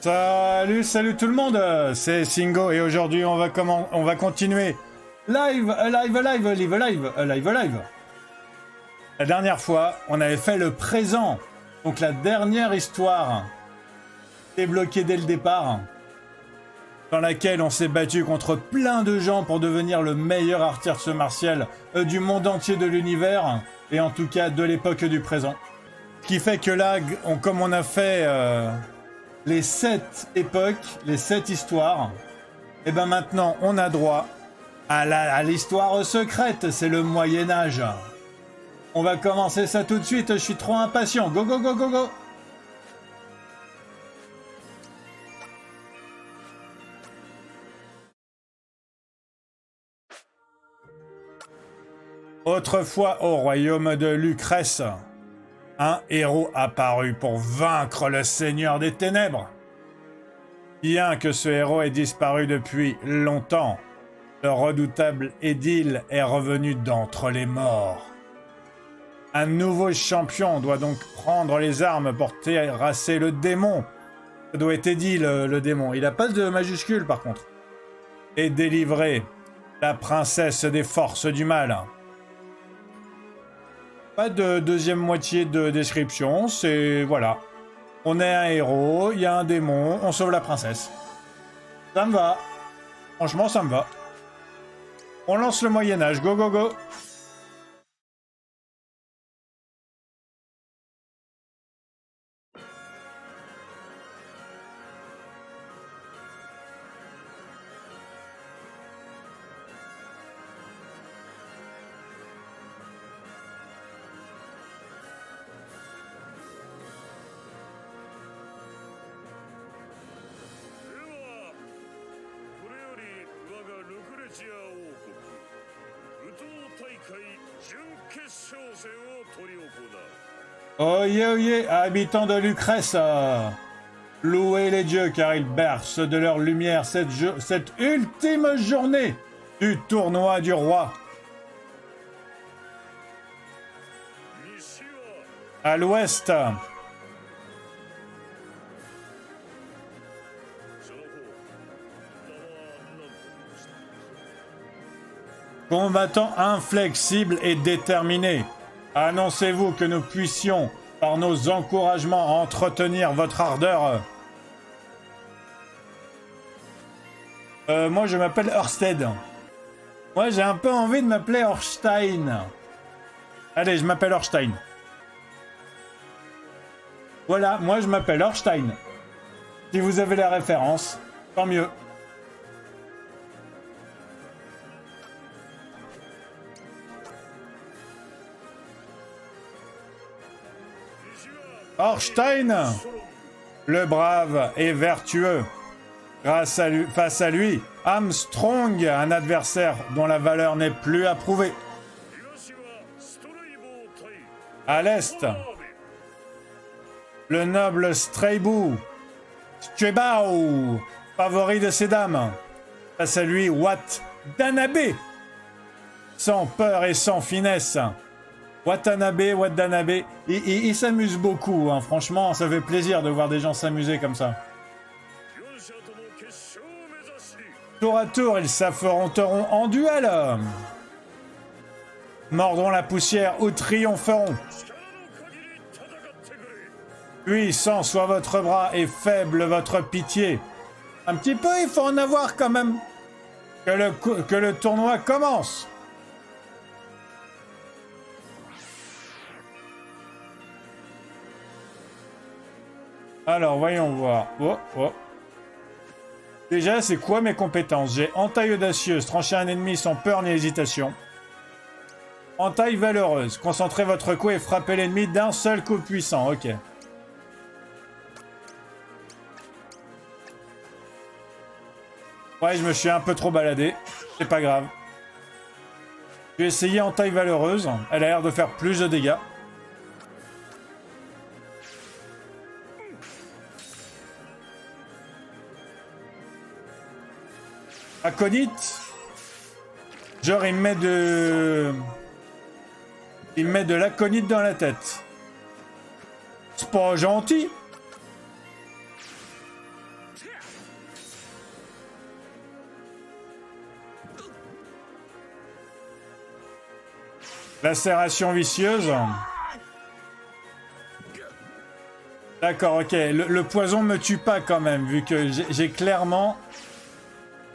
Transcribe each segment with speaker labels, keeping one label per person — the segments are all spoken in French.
Speaker 1: Salut tout le monde, c'est Singo et aujourd'hui on va continuer live. La dernière fois, on avait fait le présent, donc la dernière histoire débloquée dès le départ, dans laquelle on s'est battu contre plein de gens pour devenir le meilleur artiste martial du monde entier de l'univers et en tout cas de l'époque du présent. Ce qui fait que là, comme on a fait les 7 époques, les 7 histoires, et ben maintenant on a droit à l'histoire secrète, c'est le Moyen-Âge. On va commencer ça tout de suite, je suis trop impatient. Go go go go go. Autrefois au royaume de Lucrèce, un héros apparut pour vaincre le Seigneur des Ténèbres. Bien que ce héros ait disparu depuis longtemps, le redoutable Édile est revenu d'entre les morts. Un nouveau champion doit donc prendre les armes pour terrasser le démon. Ça doit être Édile, le démon. Il n'a pas de majuscule par contre. Et délivrer la princesse des forces du mal. Pas de deuxième moitié de description, c'est... voilà. On est un héros, il y a un démon, on sauve la princesse. Ça me va. Franchement, ça me va. On lance le Moyen-Âge, go go go. Oh yeah, habitants de Lucrèce, louez les dieux car ils bercent de leur lumière cette ultime journée du tournoi du roi. À l'ouest, combattant inflexible et déterminé, annoncez-vous que nous puissions, par nos encouragements, entretenir votre ardeur. Moi, je m'appelle Ørsted. Moi, j'ai un peu envie de m'appeler Orstein. Allez, je m'appelle Orstein. Voilà, moi, je m'appelle Orstein. Si vous avez la référence, tant mieux. Orstein, le brave et vertueux. Face à lui, Armstrong, un adversaire dont la valeur n'est plus à prouver. À l'est, le noble Strabou, favori de ses dames. Face à lui, Watanabe, sans peur et sans finesse. Watanabe, il s'amuse beaucoup, hein. Franchement, ça fait plaisir de voir des gens s'amuser comme ça. Tour à tour, ils s'affronteront en duel. Mordront la poussière ou triompheront. Puissant soit votre bras et faible votre pitié. Un petit peu, il faut en avoir quand même. Que le tournoi commence. Alors, voyons voir. Oh. Déjà, c'est quoi mes compétences? J'ai entaille audacieuse, trancher un ennemi sans peur ni hésitation. Entaille valeureuse, concentrez votre coup et frappez l'ennemi d'un seul coup puissant. Ok. Ouais, je me suis un peu trop baladé. C'est pas grave. Je vais essayer entaille valeureuse. Elle a l'air de faire plus de dégâts. Aconite. Genre il me met de l'aconite dans la tête. C'est pas gentil. Lacération vicieuse. D'accord, ok. Le poison me tue pas quand même, vu que j'ai clairement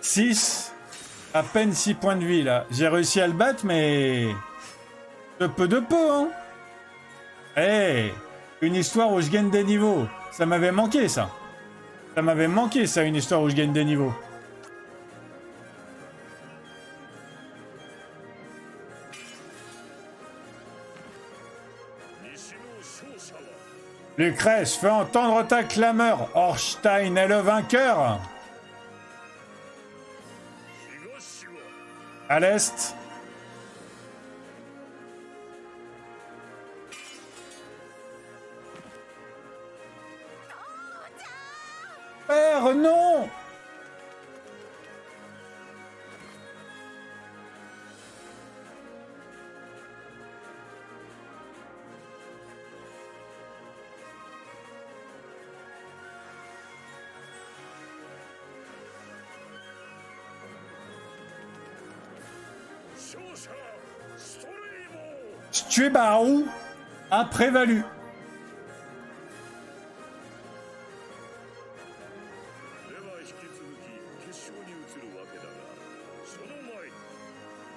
Speaker 1: 6, à peine 6 points de vie là. J'ai réussi à le battre, mais de peu, hein. Eh, une histoire où je gagne des niveaux. Ça m'avait manqué, ça. Ça m'avait manqué, ça, une histoire où je gagne des niveaux. Lucrèce, fais entendre ta clameur. Orstein est le vainqueur. À l'est. Père, non! Stuebaru a prévalu.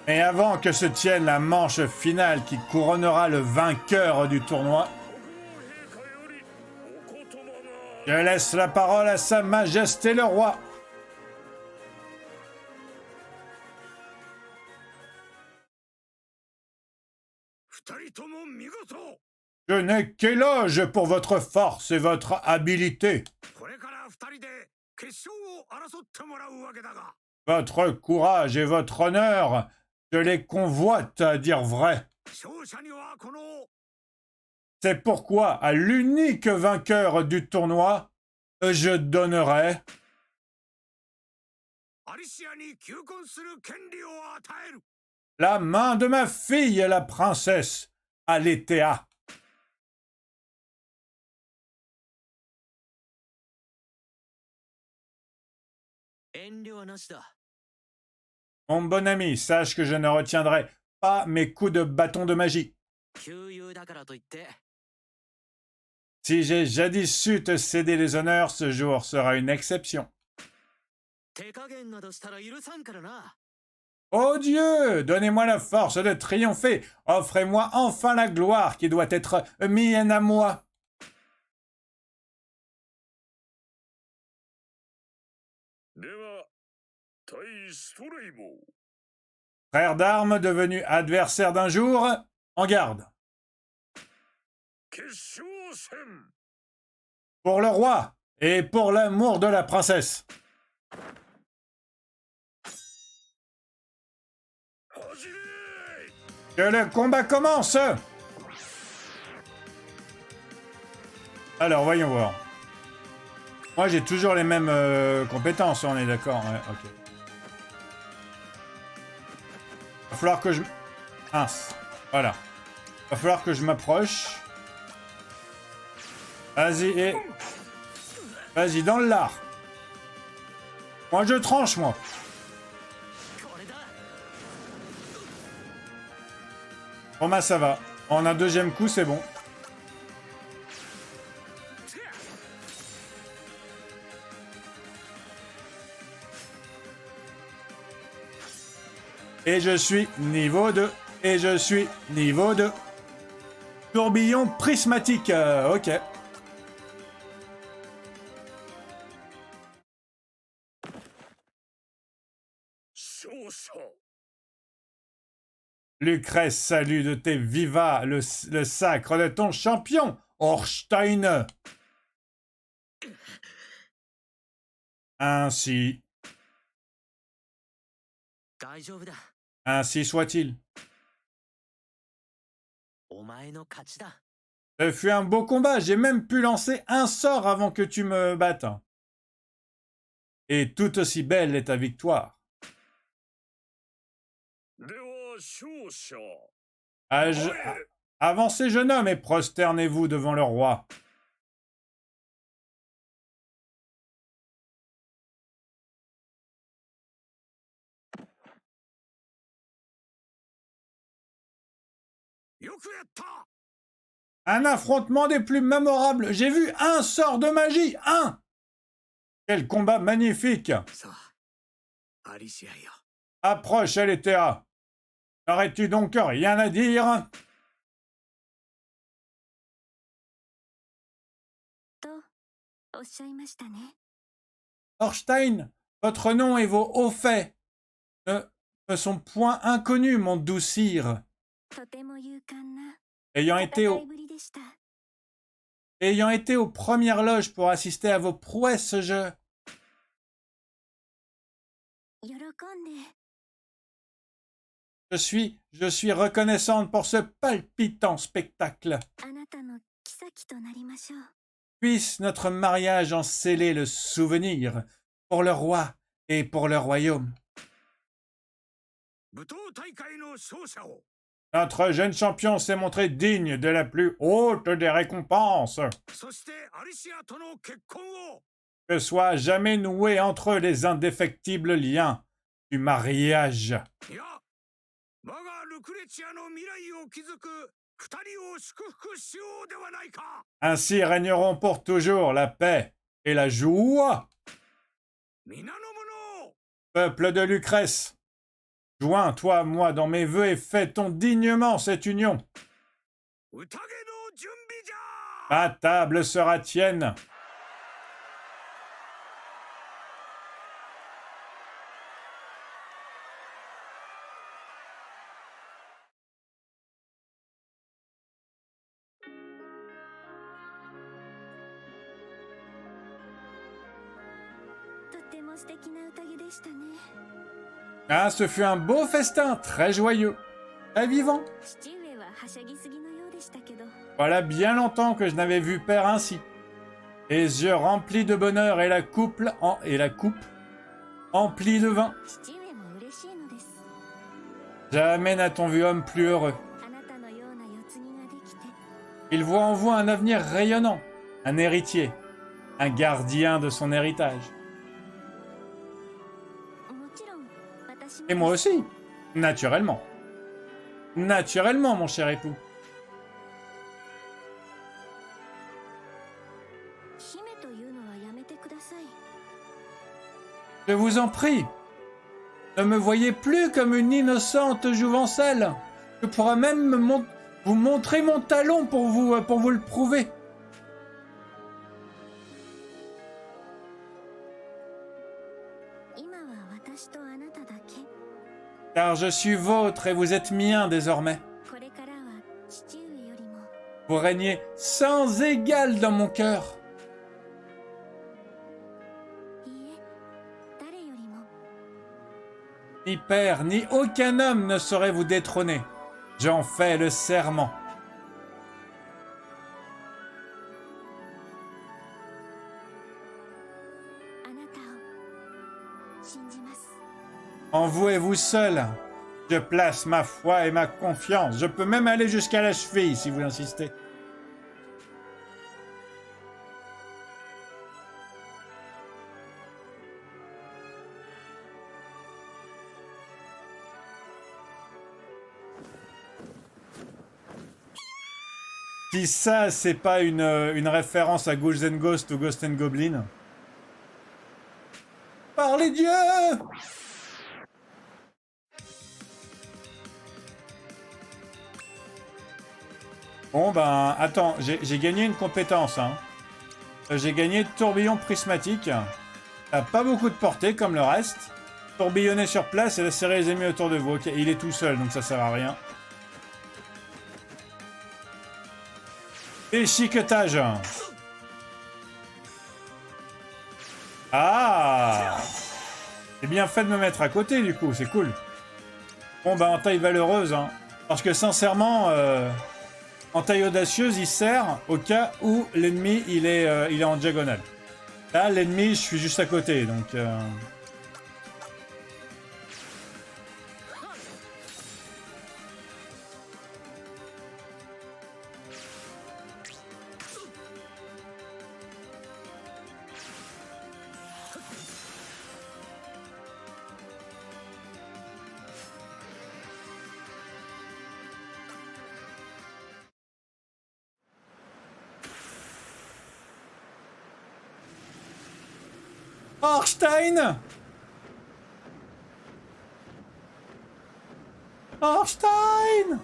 Speaker 1: Mais avant que se tienne la manche finale qui couronnera le vainqueur du tournoi, je laisse la parole à Sa Majesté le Roi. Je n'ai qu'éloge pour votre force et votre habileté. Votre courage et votre honneur, je les convoite à dire vrai. C'est pourquoi, à l'unique vainqueur du tournoi, je donnerai la main de ma fille, la princesse Aletea. Mon bon ami, sache que je ne retiendrai pas mes coups de bâton de magie. Si j'ai jadis su te céder les honneurs, ce jour sera une exception. Oh Dieu, donnez-moi la force de triompher. Offrez-moi enfin la gloire qui doit être mienne à moi. Frère d'armes devenu adversaire d'un jour, en garde. Pour le roi et pour l'amour de la princesse. Que le combat commence! Alors, voyons voir. Moi, j'ai toujours les mêmes compétences, on est d'accord? Ouais, ok. Va falloir que je... Mince. Voilà. Va falloir que je m'approche. Vas-y, et... Vas-y, dans le lard. Moi, je tranche, moi. Bon, bah, ça va. On a un deuxième coup, c'est bon. Et je suis niveau 2. Et je suis niveau 2. Tourbillon prismatique. Ok. Lucrèce, salut de tes vivas, le sacre de ton champion, Orstein. Ainsi. Ainsi soit-il. Ce fut un beau combat, j'ai même pu lancer un sort avant que tu me battes. Et tout aussi belle est ta victoire. Avancez, jeune homme, et prosternez-vous devant le roi. Un affrontement des plus mémorables. J'ai vu un sort de magie. Un. Quel combat magnifique. Approche, Aletheia. N'aurais-tu donc rien à dire? Orstein, votre nom et vos hauts faits ne sont point inconnus, mon doux sire. Ayant été aux premières loges pour assister à vos prouesses, je suis reconnaissante pour ce palpitant spectacle. Puisse notre mariage en sceller le souvenir pour le roi et pour le royaume. Notre jeune champion s'est montré digne de la plus haute des récompenses. Que soient jamais noués entre eux les indéfectibles liens du mariage. Ainsi régneront pour toujours la paix et la joie. Peuple de Lucrèce, joins-toi, moi, dans mes vœux et fêtons dignement cette union. Ma table sera tienne. Ah, ce fut un beau festin, très joyeux, très vivant. Voilà bien longtemps que je n'avais vu père ainsi. Les yeux remplis de bonheur et la coupe emplie de vin. Jamais n'a-t-on vu homme plus heureux. Il voit en vous un avenir rayonnant, un héritier, un gardien de son héritage. Et moi aussi, naturellement. Naturellement, mon cher époux. Je vous en prie, ne me voyez plus comme une innocente jouvencelle. Je pourrais même vous montrer mon talon pour vous le prouver. Car je suis vôtre et vous êtes mien désormais. Vous régnez sans égal dans mon cœur. Ni père, ni aucun homme ne saurait vous détrôner. J'en fais le serment. En vous et vous seul, je place ma foi et ma confiance. Je peux même aller jusqu'à la cheville si vous insistez. Si ça, c'est pas une référence à Ghouls and Ghosts ou Ghost and Goblin. Par les dieux! Bon ben, attends, j'ai gagné une compétence. Hein. J'ai gagné tourbillon prismatique. Ça n'a pas beaucoup de portée comme le reste. Tourbillonner sur place et serrer les ennemis autour de vous. Ok, il est tout seul, donc ça sert à rien. Déchiquetage. Ah! C'est bien fait de me mettre à côté, du coup, c'est cool. Bon, bah, en taille valeureuse, hein. Parce que, sincèrement, en taille audacieuse, il sert au cas où l'ennemi, il est en diagonale. Là, l'ennemi, je suis juste à côté, donc... Orstein! Orstein!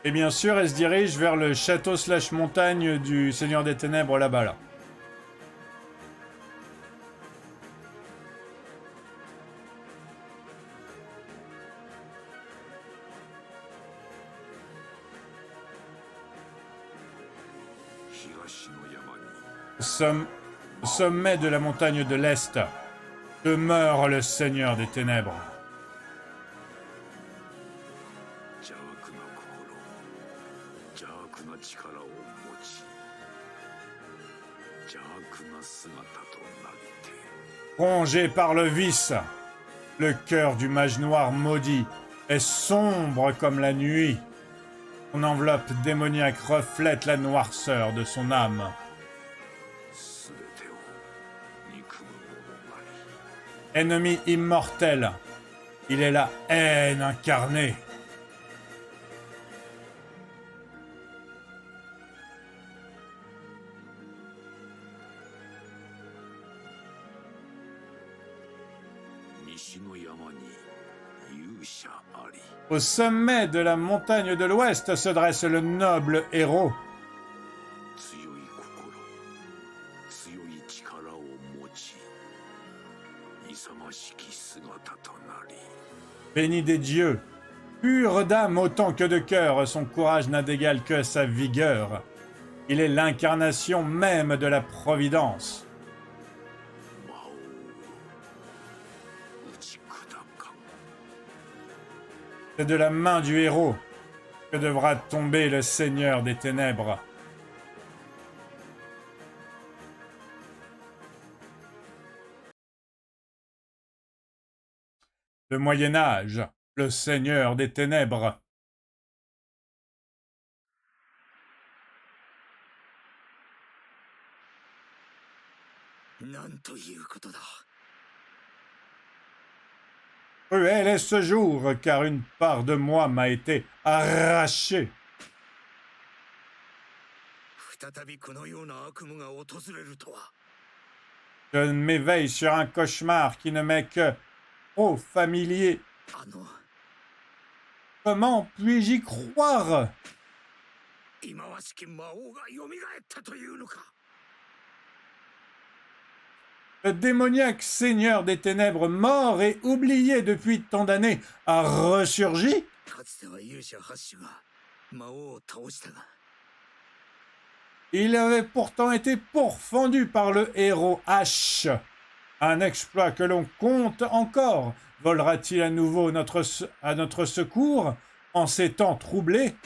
Speaker 1: Et bien sûr, elle se dirige vers le château slash montagne du Seigneur des Ténèbres là-bas, là. Au sommet de la montagne de l'Est demeure le Seigneur des Ténèbres. Rongé par le vice, le cœur du mage noir maudit est sombre comme la nuit. Son enveloppe démoniaque reflète la noirceur de son âme. Ennemi immortel, il est la haine incarnée. Au sommet de la montagne de l'Ouest se dresse le noble héros. Béni des dieux, pur d'âme autant que de cœur, son courage n'a d'égal que sa vigueur. Il est l'incarnation même de la providence. C'est de la main du héros que devra tomber le Seigneur des Ténèbres. Le Moyen-Âge, le Seigneur des Ténèbres. Cruel est ce jour, car une part de moi m'a été arrachée. Je m'éveille sur un cauchemar qui ne m'est que trop familier. Comment puis-je y croire? Le démoniaque Seigneur des Ténèbres, mort et oublié depuis tant d'années, a ressurgi? Il avait pourtant été pourfendu par le héros H. Un exploit que l'on compte encore. Volera-t-il à nouveau à notre secours en ces temps troublés?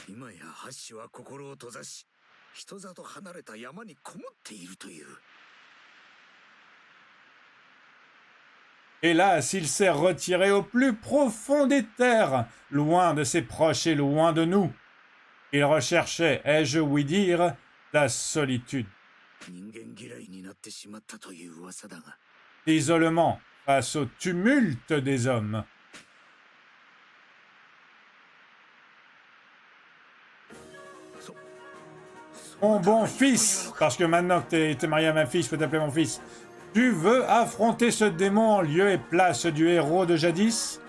Speaker 1: Hélas, il s'est retiré au plus profond des terres, loin de ses proches et loin de nous. Il recherchait, ai-je ouï dire, la solitude. L'isolement face au tumulte des hommes. Mon bon fils, parce que maintenant que t'es marié à ma fille, je peux t'appeler mon fils. Tu veux affronter ce démon en lieu et place du héros de jadis?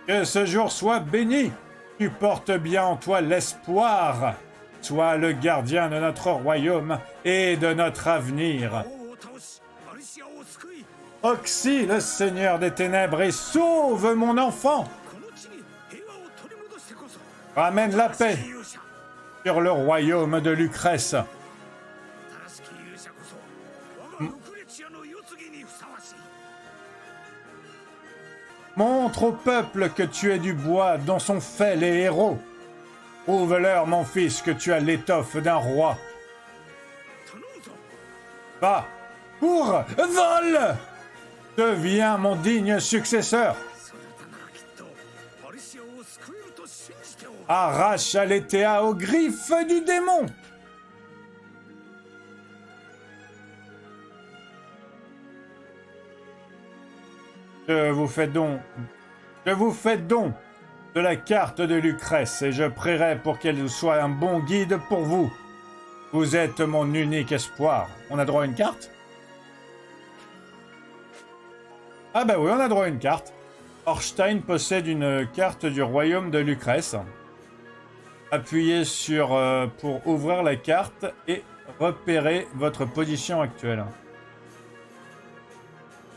Speaker 1: Que ce jour soit béni. Tu portes bien en toi l'espoir. Sois le gardien de notre royaume et de notre avenir. Oxy, le Seigneur des Ténèbres, et sauve mon enfant. Ramène la paix sur le royaume de Lucrèce. Montre au peuple que tu es du bois dont sont faits les héros. Prouve-leur, mon fils, que tu as l'étoffe d'un roi. Va, cours, vole! Deviens mon digne successeur. Arrache Aletheia aux griffes du démon. Je vous fais don de la carte de Lucrèce et je prierai pour qu'elle soit un bon guide pour vous. Vous êtes mon unique espoir. On a droit à une carte? Ah bah oui, on a droit à une carte. Orstein possède une carte du royaume de Lucrèce. Appuyez sur pour ouvrir la carte et repérer votre position actuelle.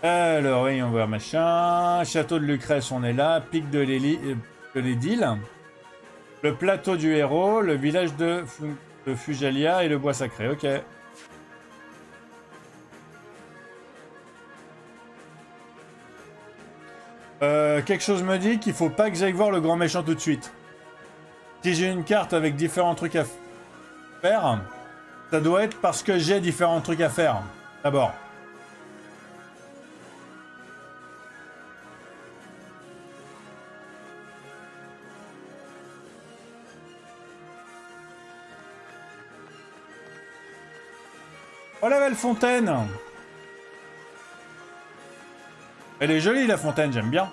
Speaker 1: Alors, oui, on va voir machin. Château de Lucrèce, on est là. Pic de l'Édile. Le plateau du héros. Le village de Fujalia et le bois sacré. Ok. Quelque chose me dit qu'il faut pas que j'aille voir le grand méchant tout de suite. Si j'ai une carte avec différents trucs à faire, ça doit être parce que j'ai différents trucs à faire. D'abord. Oh la belle fontaine! Elle est jolie la fontaine, j'aime bien.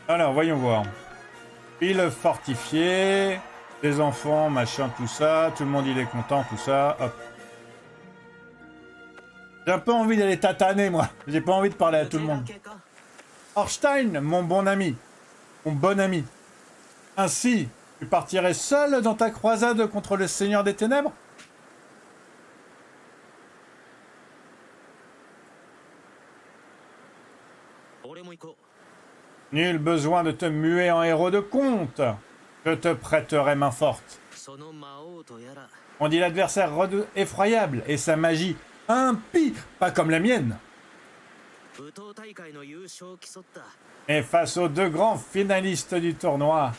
Speaker 1: Alors, voyons voir. Île fortifiée, des enfants, machin, tout ça. Tout le monde, il est content, tout ça. Hop. J'ai un peu envie d'aller tataner, moi. J'ai pas envie de parler à tout le monde. Orstein, mon bon ami. Mon bon ami. Ainsi, tu partirais seul dans ta croisade contre le Seigneur des Ténèbres? Nul besoin de te muer en héros de conte. Je te prêterai main forte. On dit l'adversaire effroyable et sa magie impie, pas comme la mienne. Et face aux deux grands finalistes du tournoi,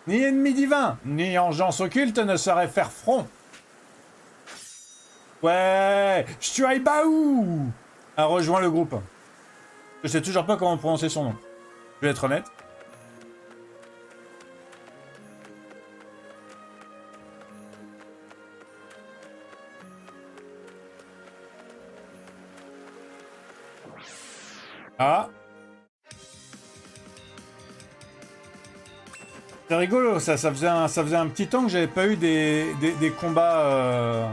Speaker 1: ni ennemi divin, ni engeance occulte ne sauraient faire front. Ouais, Shuaibaou a rejoint le groupe. Je sais toujours pas comment prononcer son nom. Je vais être honnête. Ah. C'est rigolo, ça faisait un petit temps que j'avais pas eu des combats...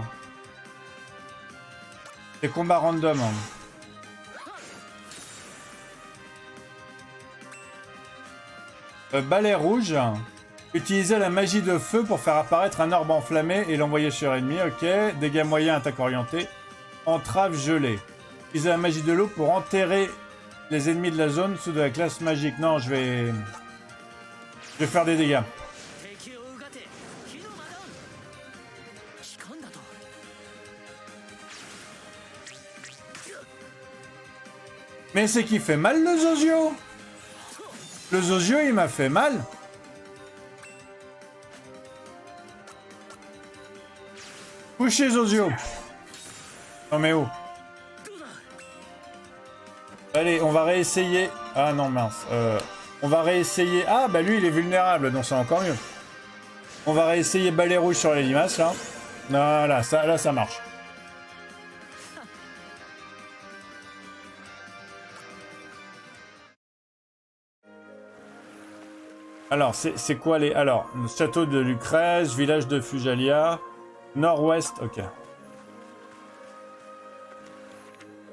Speaker 1: des combats random. Balai rouge. Utilisez la magie de feu pour faire apparaître un orbe enflammé et l'envoyer sur ennemi. Ok. Dégâts moyens, attaque orientée. Entrave gelée. Utilisez la magie de l'eau pour enterrer les ennemis de la zone sous de la classe magique. Non, je vais faire des dégâts. Mais c'est qui fait mal le Zozio? Le Zozio, il m'a fait mal. Couchez Zozio. Non mais oh. Allez, on va réessayer. Ah non, mince. On va réessayer... Ah, bah lui, il est vulnérable, donc c'est encore mieux. On va réessayer balai rouge sur les limaces, là. Voilà, là, ça marche. Alors, c'est quoi les... Alors, château de Lucrèce, village de Fujalia, nord-ouest, ok.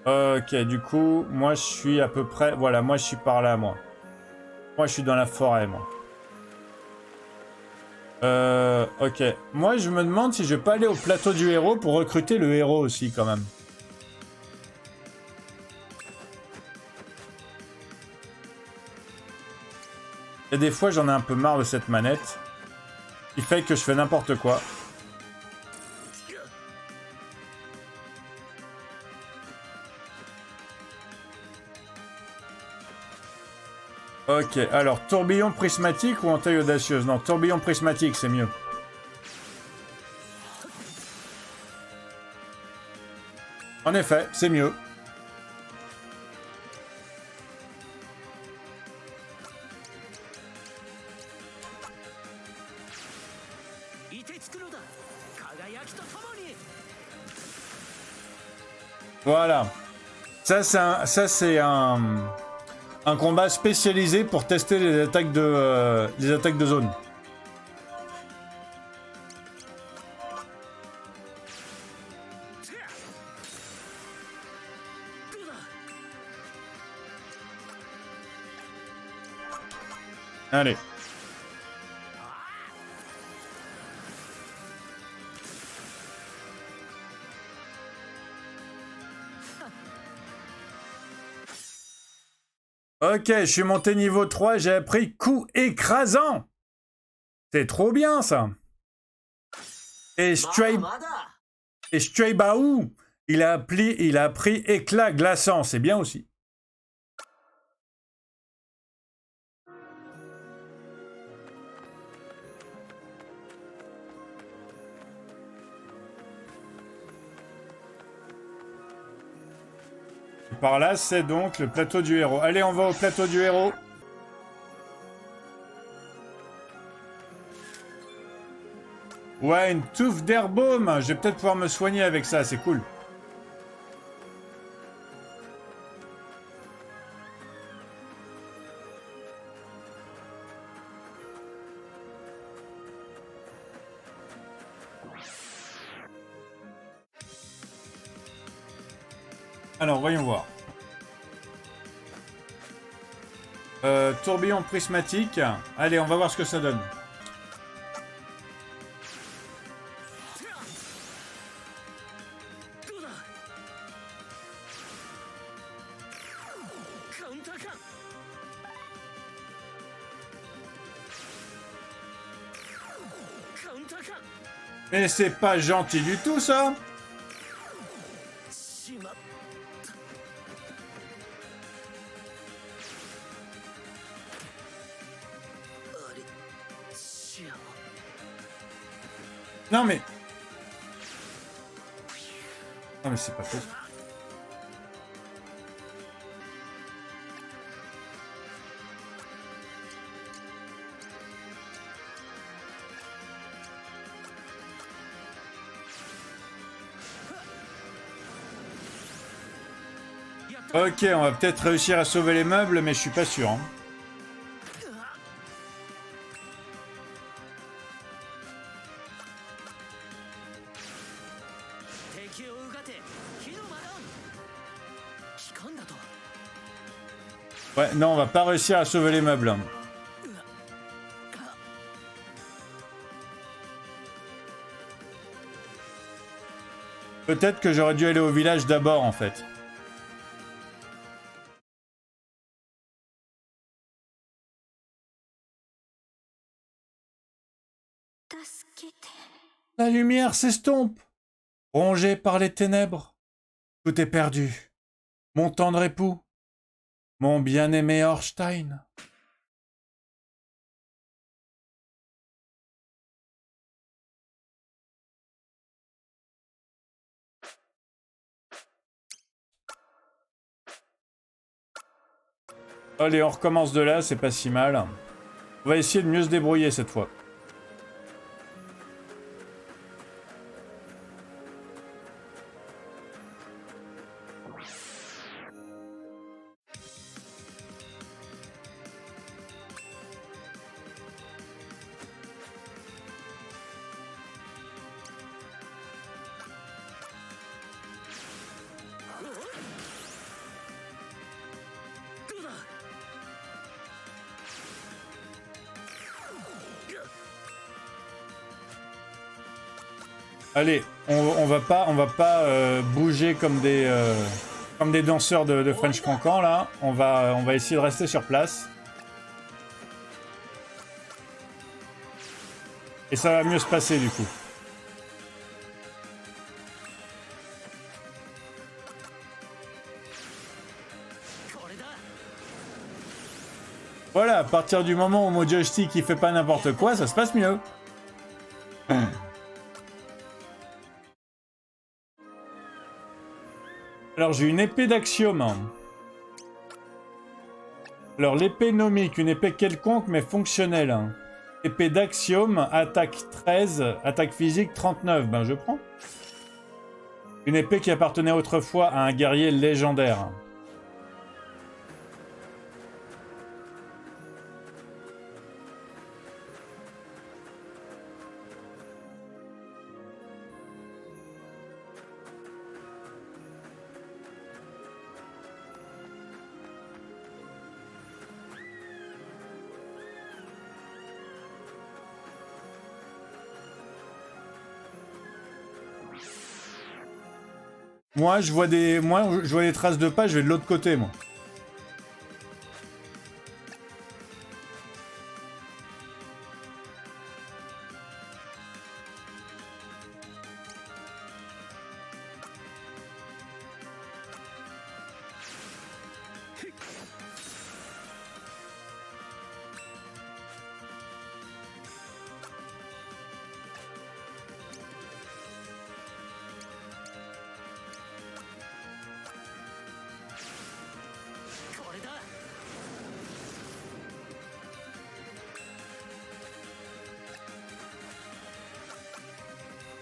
Speaker 1: Ok, du coup, moi, je suis à peu près... Voilà, moi, je suis par là, moi. Moi, je suis dans la forêt, moi. Ok. Moi, je me demande si je vais pas aller au plateau du héros pour recruter le héros aussi, quand même. Et des fois, j'en ai un peu marre de cette manette. Il fait que je fais n'importe quoi. Ok, alors, tourbillon prismatique ou entaille audacieuse? Non, tourbillon prismatique, c'est mieux. En effet, c'est mieux. Voilà. Ça, c'est un combat spécialisé pour tester les attaques de zone. Allez. Ok, je suis monté niveau 3, j'ai appris coup écrasant. C'est trop bien ça. Et Stray Baou, il a appris éclat glaçant, c'est bien aussi. Par là, c'est donc le plateau du héros. Allez, on va au plateau du héros. Ouais, une touffe d'herbaume. Je vais peut-être pouvoir me soigner avec ça, c'est cool. Alors, voyons voir. Tourbillon prismatique. Allez, on va voir ce que ça donne. Mais c'est pas gentil du tout, ça. Non mais... Non mais c'est pas possible. Ok, on va peut-être réussir à sauver les meubles, mais je suis pas sûr. Hein. Ouais, non, on va pas réussir à sauver les meubles. Peut-être que j'aurais dû aller au village d'abord, en fait. La lumière s'estompe, rongée par les ténèbres. Tout est perdu. Mon tendre époux, mon bien-aimé Orstein. Allez, on recommence de là, c'est pas si mal. On va essayer de mieux se débrouiller cette fois. Allez, on va pas bouger comme des danseurs de French Cancan là. On va essayer de rester sur place. Et ça va mieux se passer du coup. Voilà, à partir du moment où mon joystick il fait pas n'importe quoi, ça se passe mieux. Alors j'ai une épée d'axiome. Alors l'épée nomique, une épée quelconque mais fonctionnelle. Épée d'Axiome, attaque 13, attaque physique 39. Ben je prends. Une épée qui appartenait autrefois à un guerrier légendaire. Moi, je vois des traces de pas, je vais de l'autre côté, moi.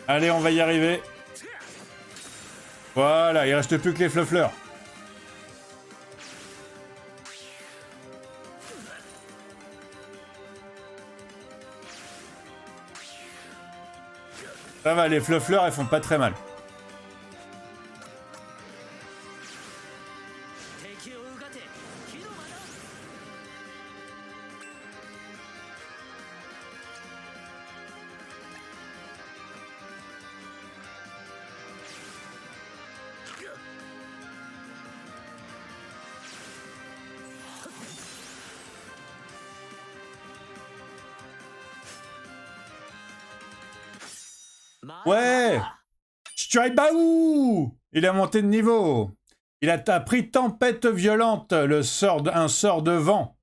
Speaker 1: Allez, on va y arriver. Voilà, il reste plus que les fluffleurs. Ça va, les fluffleurs, elles font pas très mal. Ouais! Stribaou! Il a monté de niveau. Il a appris Tempête Violente, un sort de vent.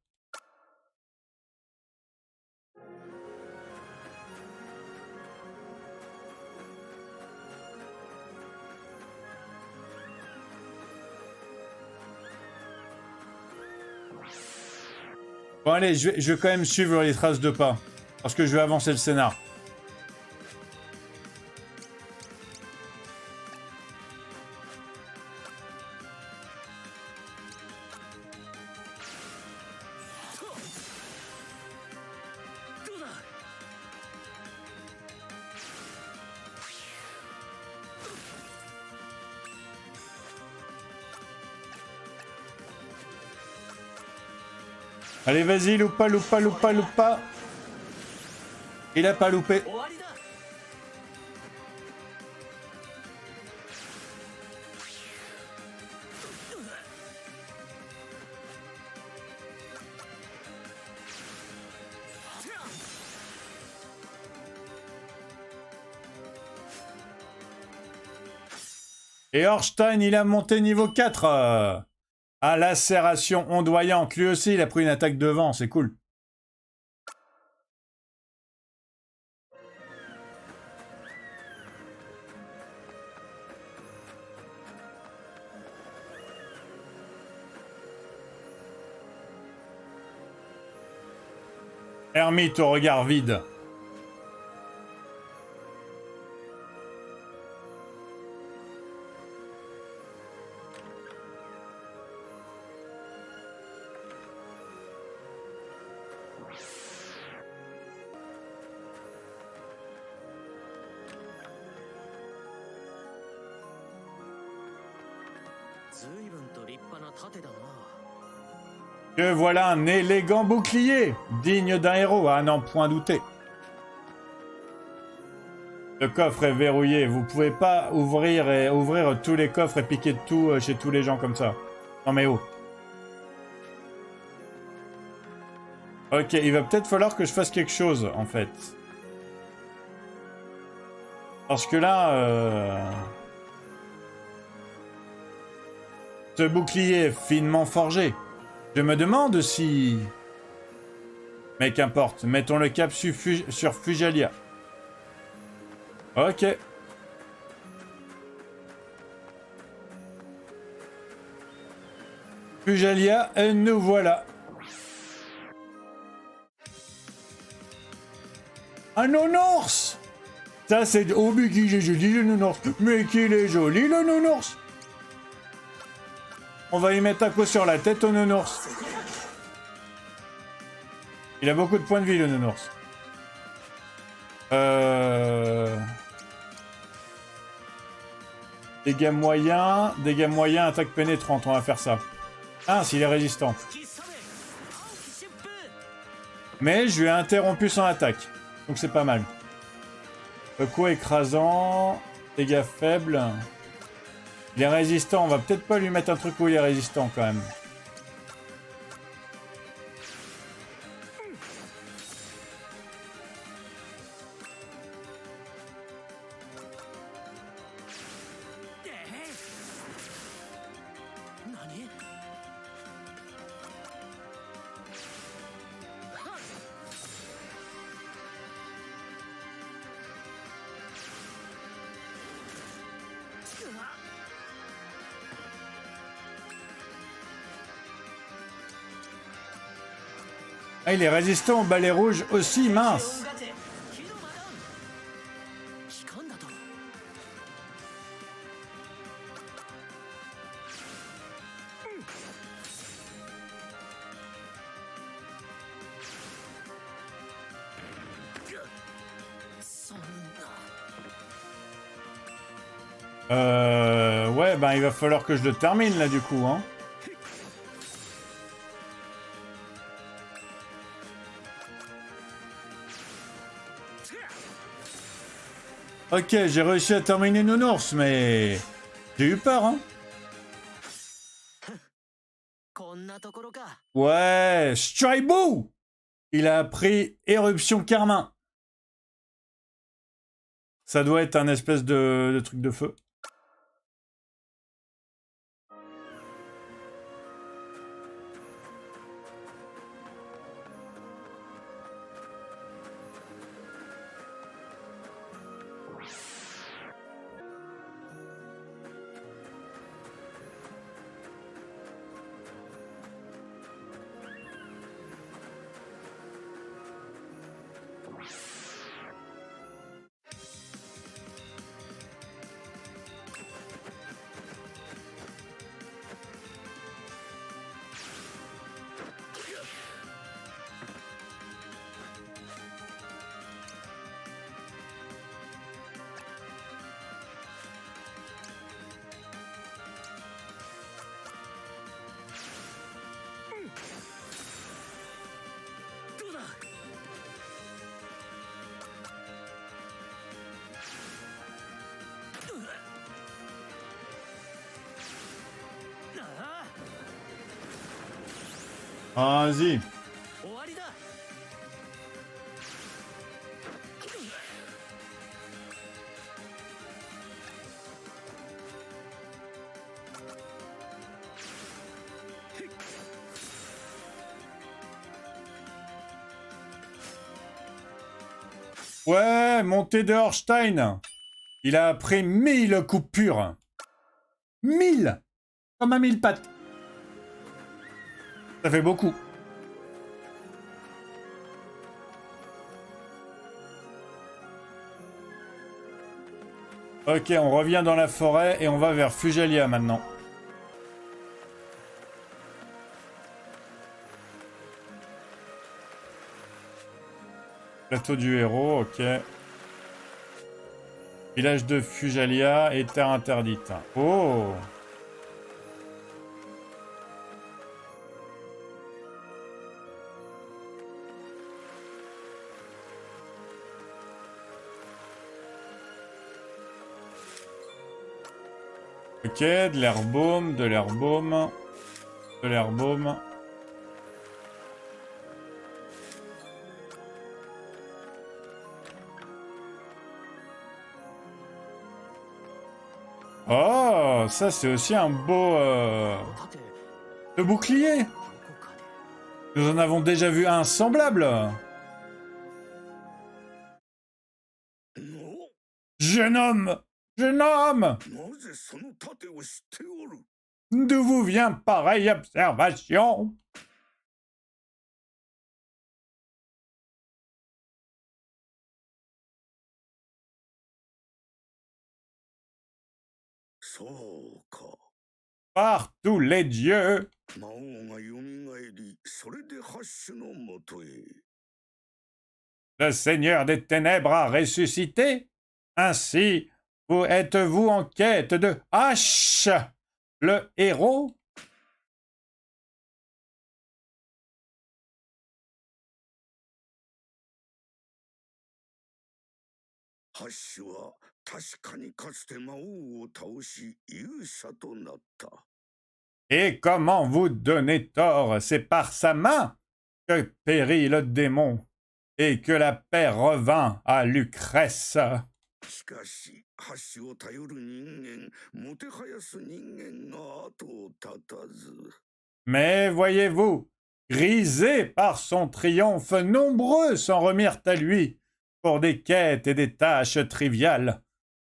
Speaker 1: Bon allez, je vais quand même suivre les traces de pas. Parce que je vais avancer le scénar. Allez, vas-y, loupa, loupa, loupa, loupa. Il a pas loupé. Et Orstein, il a monté niveau 4. Ah, lacération ondoyante. Lui aussi, il a pris une attaque de vent. C'est cool. Ermite au regard vide. Que voilà un élégant bouclier, digne d'un héros, à n'en point douter. Le coffre est verrouillé, vous pouvez pas ouvrir tous les coffres et piquer de tout chez tous les gens comme ça. Non mais oh. Ok, il va peut-être falloir que je fasse quelque chose, en fait. Parce que là... Ce bouclier est finement forgé. Je me demande si... Mais qu'importe, mettons le cap sur Fujalia. Ok. Fujalia, et nous voilà. Un nounours! Ça, c'est... Oh, mais qu'il est joli, le nounours! Mais qu'il est joli, le nounours! On va y mettre un coup sur la tête au nounours. Il a beaucoup de points de vie, le nounours. Dégâts moyens, attaque pénétrante, on va faire ça. Ah, s'il est résistant. Mais je lui ai interrompu son attaque. Donc c'est pas mal. Coup écrasant, dégâts faibles. Il est résistant, on va peut-être pas lui mettre un truc où il est résistant quand même. Ah, il est résistant au balai rouge aussi, mince. Ouais, ben il va falloir que je le termine là du coup, hein. Ok, j'ai réussi à terminer Nounours, mais... J'ai eu peur, hein. Ouais, Stribou! Il a appris Éruption Carmin. Ça doit être un espèce de truc de feu. Vas-y. Ouais, montée de Horstein. Il a appris 1000 coups pures. 1000! Comme à 1000 pattes. Ça fait beaucoup. Ok, on revient dans la forêt et on va vers Fujalia maintenant. Plateau du héros, ok. Village de Fujalia et terre interdite. Oh! Ok, de l'herbaume, de l'herbaume, de l'herbaume. Oh, ça c'est aussi un beau de bouclier. Nous en avons déjà vu un semblable. Jeune homme, jeune homme, d'où vous vient pareille observation?
Speaker 2: そうか。
Speaker 1: Par tous les dieux,
Speaker 2: 魔王がよみがえり、それでハッシュのもとへ。
Speaker 1: le Seigneur des Ténèbres a ressuscité. Ainsi, êtes-vous en quête de Ash, le héros?
Speaker 2: ハッシュは確かにかつて魔王を倒し勇者となった。
Speaker 1: Et comment vous donner tort? C'est par sa main que périt le démon et que la paix revint à Lucrèce.
Speaker 2: しかしハッシュを頼る人間、もてはやす人間が後を絶たず。
Speaker 1: Mais voyez-vous, grisé par son triomphe, nombreux s'en remirent à lui pour des quêtes et des tâches triviales.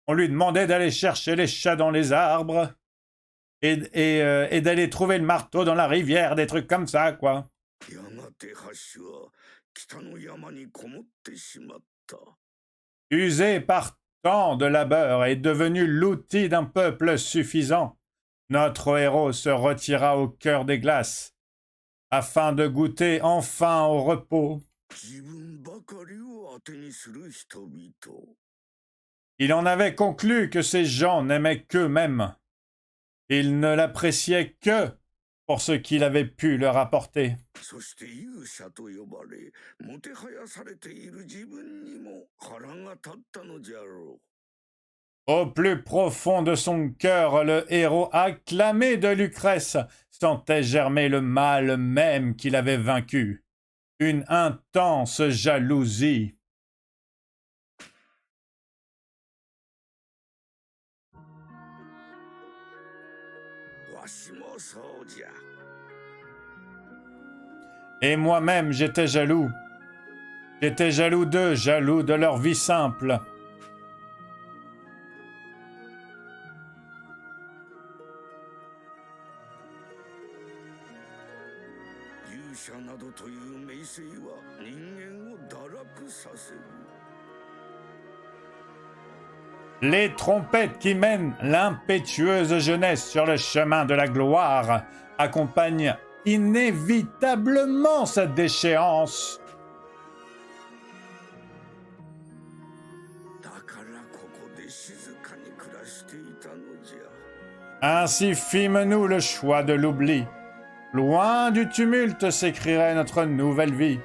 Speaker 1: On lui demandait d'aller chercher les chats dans les arbres et d'aller trouver le marteau dans la rivière, des trucs comme ça, quoi.
Speaker 2: やがてハッシュは北の山にこもってしまった。
Speaker 1: Usé par tant de labeur et devenu l'outil d'un peuple suffisant, notre héros se retira au cœur des glaces, afin de goûter enfin au repos.
Speaker 2: 自分ばかりを当てにする人々。
Speaker 1: Il en avait conclu que ces gens n'aimaient qu'eux-mêmes. Ils ne l'appréciaient que pour ce qu'il avait pu leur apporter.
Speaker 2: そして勇者と呼ばれ、もてはやされている自分にも腹が立ったのじゃろう。
Speaker 1: Au plus profond de son cœur, le héros acclamé de Lucrèce sentait germer le mal même qu'il avait vaincu. Une intense jalousie.
Speaker 2: わしもそうじゃ。
Speaker 1: Et moi-même, j'étais jaloux. J'étais jaloux d'eux, jaloux de leur vie simple.
Speaker 2: 勇者などという名声は人間を堕落させる。
Speaker 1: Les trompettes qui mènent l'impétueuse jeunesse sur le chemin de la gloire accompagnent inévitablement sa déchéance.
Speaker 2: だからここで静かに暮らしていたのじゃ。
Speaker 1: Ainsi fîmes-nous le choix de l'oubli. Loin du tumulte s'écrirait notre nouvelle vie.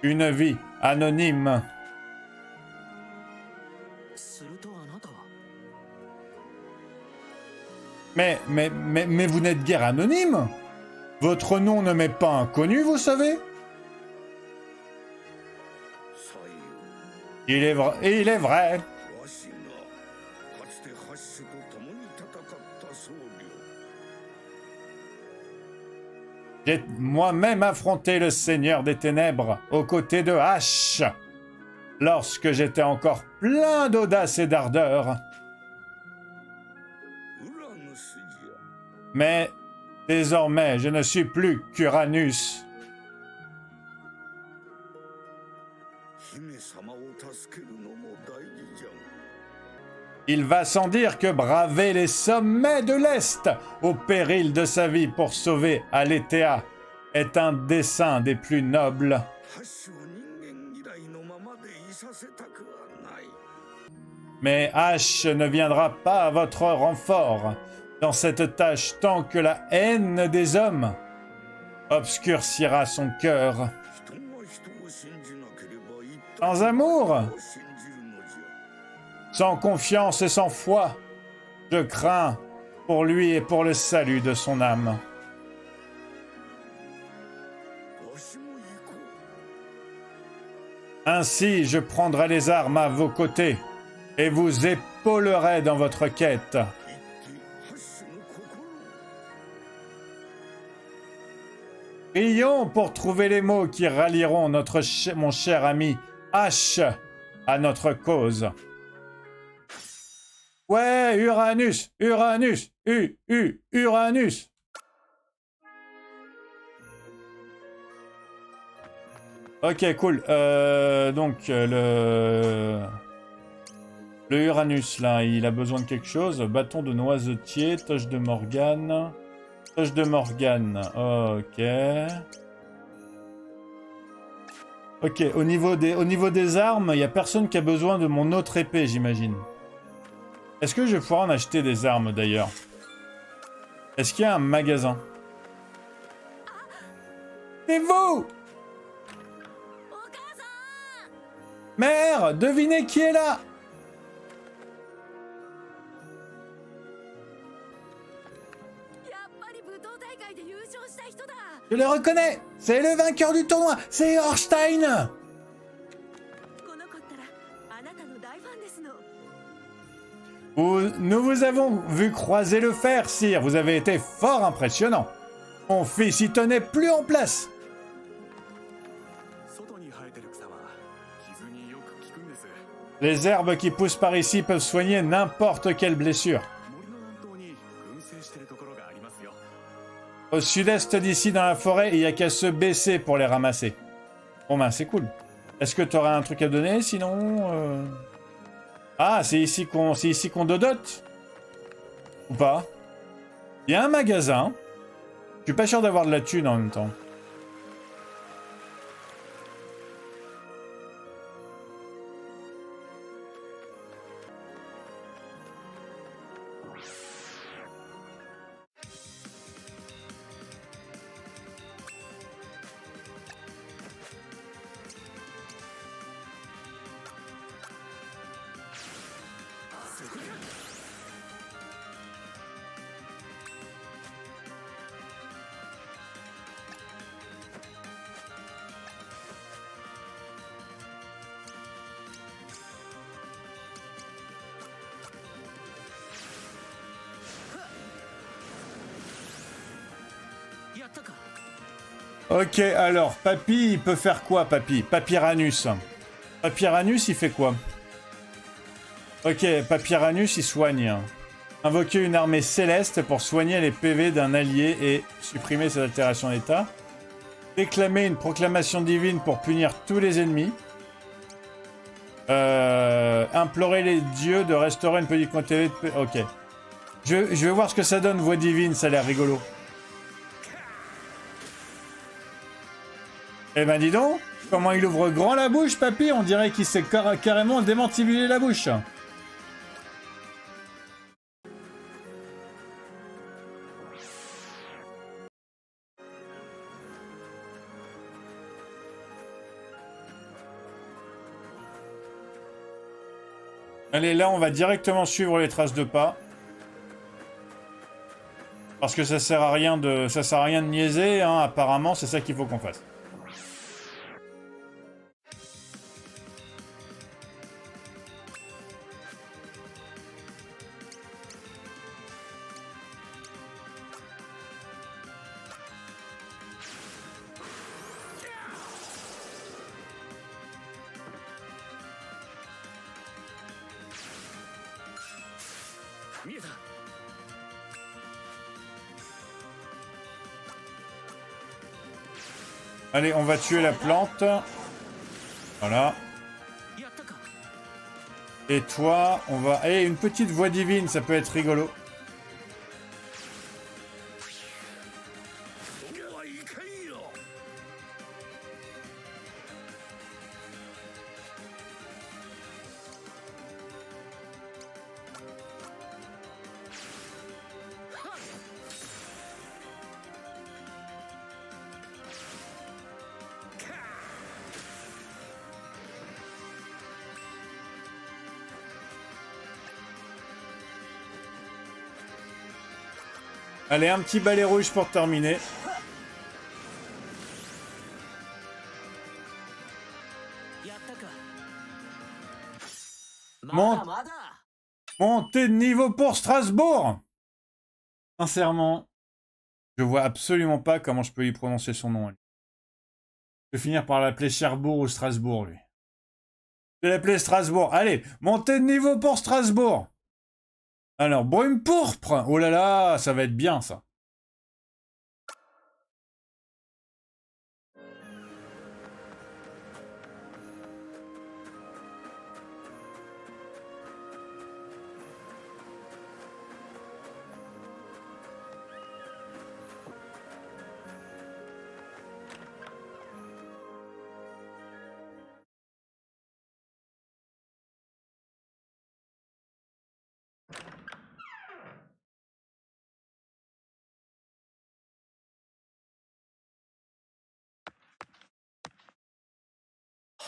Speaker 1: Une vie anonyme.
Speaker 3: するとあなたは
Speaker 1: Mais vous n'êtes guère anonyme. Votre nom ne m'est pas inconnu, vous savez.
Speaker 2: 左
Speaker 1: Il est vrai. Il est vrai.
Speaker 2: 右、わしがかつてハッシュと共に戦った僧侶。
Speaker 1: J'ai moi-même affronté le Seigneur des Ténèbres aux côtés de H, lorsque j'étais encore plein d'audace et d'ardeur.
Speaker 2: ウラヌスじゃ。
Speaker 1: Mais désormais, je ne suis plus qu'Uranus.
Speaker 2: 姫様を助けるのも大事じゃ。
Speaker 1: Il va sans dire que braver les sommets de l'Est au péril de sa vie pour sauver Aletheia est un dessein des plus nobles.
Speaker 2: ハッシュを人間嫌いのままでいさせたくはない。
Speaker 1: Mais H ne viendra pas à votre renfort dans cette tâche tant que la haine des hommes obscurcira son cœur.
Speaker 2: 人が人を信じなければ一体
Speaker 1: Sans amour,
Speaker 2: 誰を信じるのじゃ。
Speaker 1: sans confiance et sans foi, je crains pour lui et pour le salut de son âme.
Speaker 2: わしも行こう。
Speaker 1: Ainsi, je prendrai les armes à vos côtés et vous épaulerai dans votre quête.
Speaker 2: 行ってハッシュの心を。
Speaker 1: Prions pour trouver les mots qui rallieront mon cher ami H à notre cause. Ouais, Uranus, Uranus, Uranus. Ok, cool. Donc, Le Uranus, là, il a besoin de quelque chose. Bâton de noisetier, toche de Morgane. Toche de Morgane, ok. Ok, au niveau des armes, il n'y a personne qui a besoin de mon autre épée, j'imagine. Est-ce que je vais pouvoir en acheter des armes, d'ailleurs? Est-ce qu'il y a un magasin? C'est vous! Mère, devinez qui est là? Je le reconnais! C'est le vainqueur du tournoi! C'est Orstein! Nous vous avons vu croiser le fer, sire. Vous avez été fort impressionnant. Mon fils y tenait plus en place. Les herbes qui poussent par ici peuvent soigner n'importe quelle blessure. Au sud-est d'ici, dans la forêt, il n'y a qu'à se baisser pour les ramasser. Bon ben, c'est cool. Est-ce que tu aurais un truc à donner, sinon Ah, c'est ici qu'on dodote? Ou pas? Il y a un magasin. Je suis pas sûr d'avoir de la thune en même temps. Ok, alors, Papy, il peut faire quoi, Papy? Papyranus. Papyranus, il fait quoi? Ok, Papyranus, il soigne. Invoquer une armée céleste pour soigner les PV d'un allié et supprimer ses altérations d'état. Déclamer une proclamation divine pour punir tous les ennemis. Implorer les dieux de restaurer une petite quantité de... Ok. Je vais voir ce que ça donne, voix divine, ça a l'air rigolo. Eh ben dis donc, comment il ouvre grand la bouche, Papy, on dirait qu'il s'est carrément démantibulé la bouche. Allez, là, on va directement suivre les traces de pas. Parce que ça sert à rien de niaiser, hein, apparemment, c'est ça qu'il faut qu'on fasse. Allez, on va tuer la plante. Voilà. Et toi, on va... Eh, une petite voix divine, ça peut être rigolo. Allez, un petit balai rouge pour terminer. Montée de niveau pour Strasbourg. Sincèrement, je vois absolument pas comment je peux y prononcer son nom. Je vais finir par l'appeler Cherbourg ou Strasbourg, lui. Je vais l'appeler Strasbourg. Allez, montée de niveau pour Strasbourg. Alors, brume pourpre. Oh là là, ça va être bien, ça.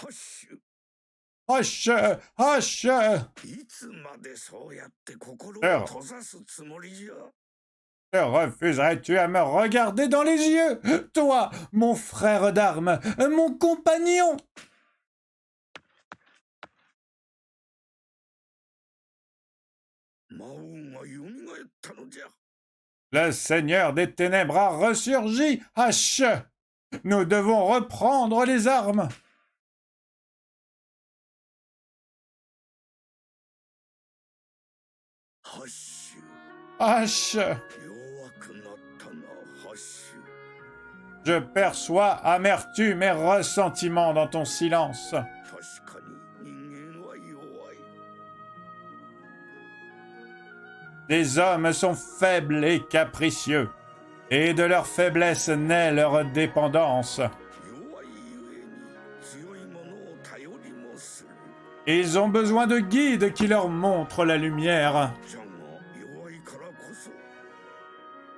Speaker 2: ハッシュ。
Speaker 1: Hoche, hoche.
Speaker 2: いつまでそうやって心を
Speaker 1: Alors.
Speaker 2: 閉ざすつもりじゃ。
Speaker 1: Te refuserais-tu à me regarder dans les yeux, toi, mon frère d'armes, mon compagnon?
Speaker 2: 魔王がよみがえったのじゃ。
Speaker 1: Le Seigneur des Ténèbres a ressurgi, Hache. Nous devons reprendre les armes.
Speaker 2: ハッシュ。
Speaker 1: Hache.
Speaker 2: 弱くなったな、ハッシュ。
Speaker 1: Je perçois amertume et ressentiment dans ton silence.
Speaker 2: 確かに人間は弱い。
Speaker 1: Les hommes sont faibles et capricieux, et de leur faiblesse naît leur dépendance.
Speaker 2: 弱いゆえに強いものを頼りもする。
Speaker 1: Ils ont besoin de guides qui leur montrent la lumière,
Speaker 2: じゃが弱いからこそ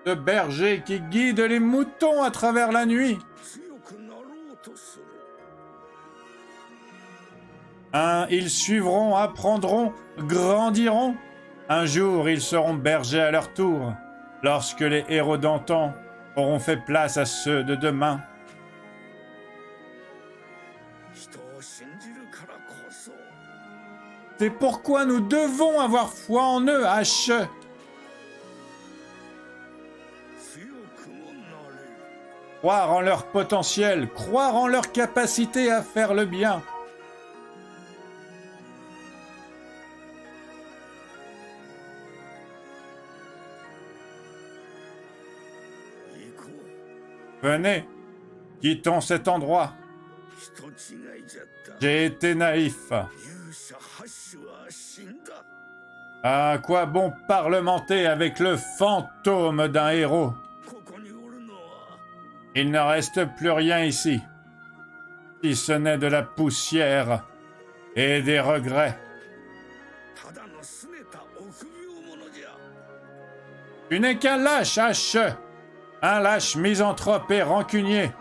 Speaker 1: de bergers qui guident les moutons à travers la nuit.
Speaker 2: 強くなろうとする。
Speaker 1: Ils suivront, apprendront, grandiront. Un jour, ils seront bergers à leur tour, lorsque les héros d'antan auront fait place à ceux de demain.
Speaker 2: 人を信じるからこそ
Speaker 1: C'est pourquoi nous devons avoir foi en eux, H.
Speaker 2: 強くもなれる。
Speaker 1: Croire en leur potentiel, croire en leur capacité à faire le bien.
Speaker 2: 行こう。
Speaker 1: Venez, quittons cet endroit.
Speaker 2: 人違いじゃった。
Speaker 1: J'ai été naïf.
Speaker 2: 勇者ハッシュは死んだ。
Speaker 1: À quoi bon parlementer avec le fantôme d'un héros?
Speaker 2: ここにおるのは
Speaker 1: Il ne reste plus rien ici, si ce n'est de la poussière et des regrets.
Speaker 2: ただの拗ねた臆病者じゃ。
Speaker 1: Tu n'es qu'un lâche, H. Un lâche misanthrope et rancunier.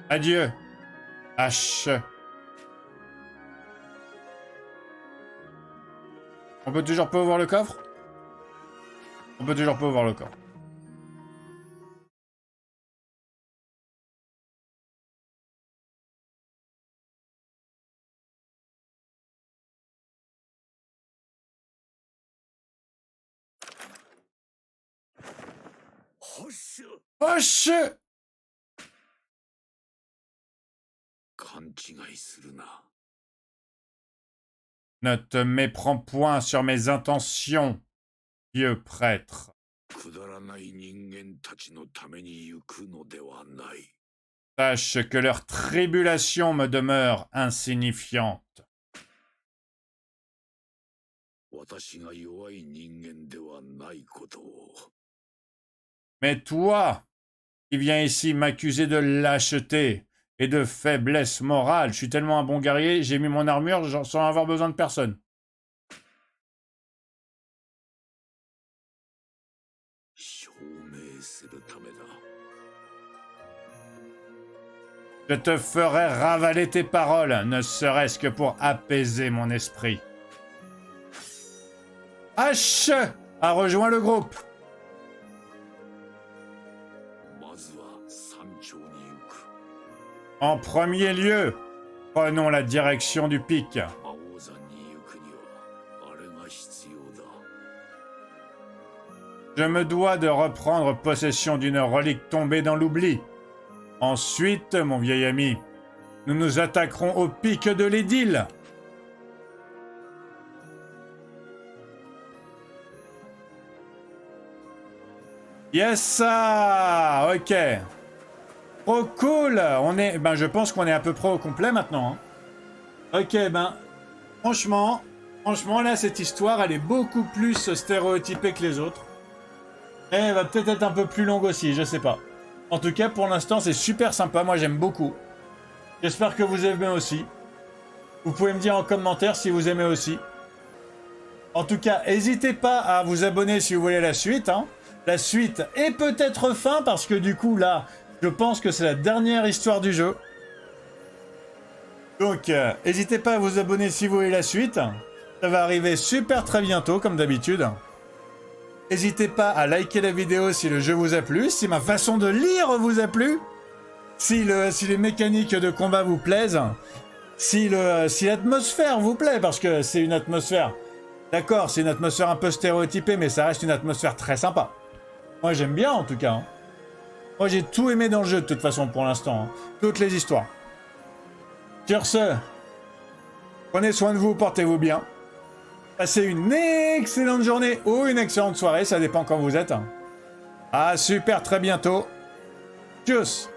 Speaker 1: Adieu, H. On peut toujours pas ouvrir le coffre? On peut toujours pas ouvrir le coffre.
Speaker 2: Hoche!
Speaker 1: H.
Speaker 2: 勘違いするな。
Speaker 1: Ne te méprends point sur mes intentions, vieux prêtre.
Speaker 2: くだらない人間たちのために行くのではない。
Speaker 1: Sache que leur tribulation me demeure insignifiante.
Speaker 2: 私が弱い人間ではないことを。
Speaker 1: Mais toi, qui viens ici m'accuser de lâcheté et de faiblesse morale, je suis tellement un bon guerrier, j'ai mis mon armure sans avoir besoin de personne.
Speaker 2: 証明するためだ。
Speaker 1: Je te ferai ravaler tes paroles, ne serait-ce que pour apaiser mon esprit. H a rejoint le groupe.
Speaker 2: まずは山頂に行く。
Speaker 1: En premier lieu, prenons la direction du pic.
Speaker 2: 魔王山に行くにはあれが必要だ。
Speaker 1: Je me dois de reprendre possession d'une relique tombée dans l'oubli. Ensuite, mon vieil ami, nous nous attaquerons au pic de l'édile. Yes, ça, ok. Trop cool. Je pense qu'on est à peu près au complet maintenant. Hein. Ok, franchement, là, cette histoire, elle est beaucoup plus stéréotypée que les autres. Et elle va peut-être être un peu plus longue aussi, je sais pas. En tout cas, pour l'instant, c'est super sympa. Moi, j'aime beaucoup. J'espère que vous aimez aussi. Vous pouvez me dire en commentaire si vous aimez aussi. En tout cas, n'hésitez pas à vous abonner si vous voulez la suite. Hein. La suite est peut-être fin parce que du coup, là, je pense que c'est la dernière histoire du jeu. Donc, n'hésitez pas à vous abonner si vous voulez la suite. Ça va arriver super très bientôt, comme d'habitude. N'hésitez pas à liker la vidéo si le jeu vous a plu, si ma façon de lire vous a plu, si les mécaniques de combat vous plaisent, si l'atmosphère vous plaît, parce que c'est une atmosphère... D'accord, c'est une atmosphère un peu stéréotypée, mais ça reste une atmosphère très sympa. Moi, j'aime bien, en tout cas. Hein. Moi, j'ai tout aimé dans le jeu, de toute façon, pour l'instant. Hein. Toutes les histoires. Sur ce, prenez soin de vous, portez-vous bien. Passez une excellente journée ou une excellente soirée, ça dépend quand vous êtes. À super très bientôt. Tchuss!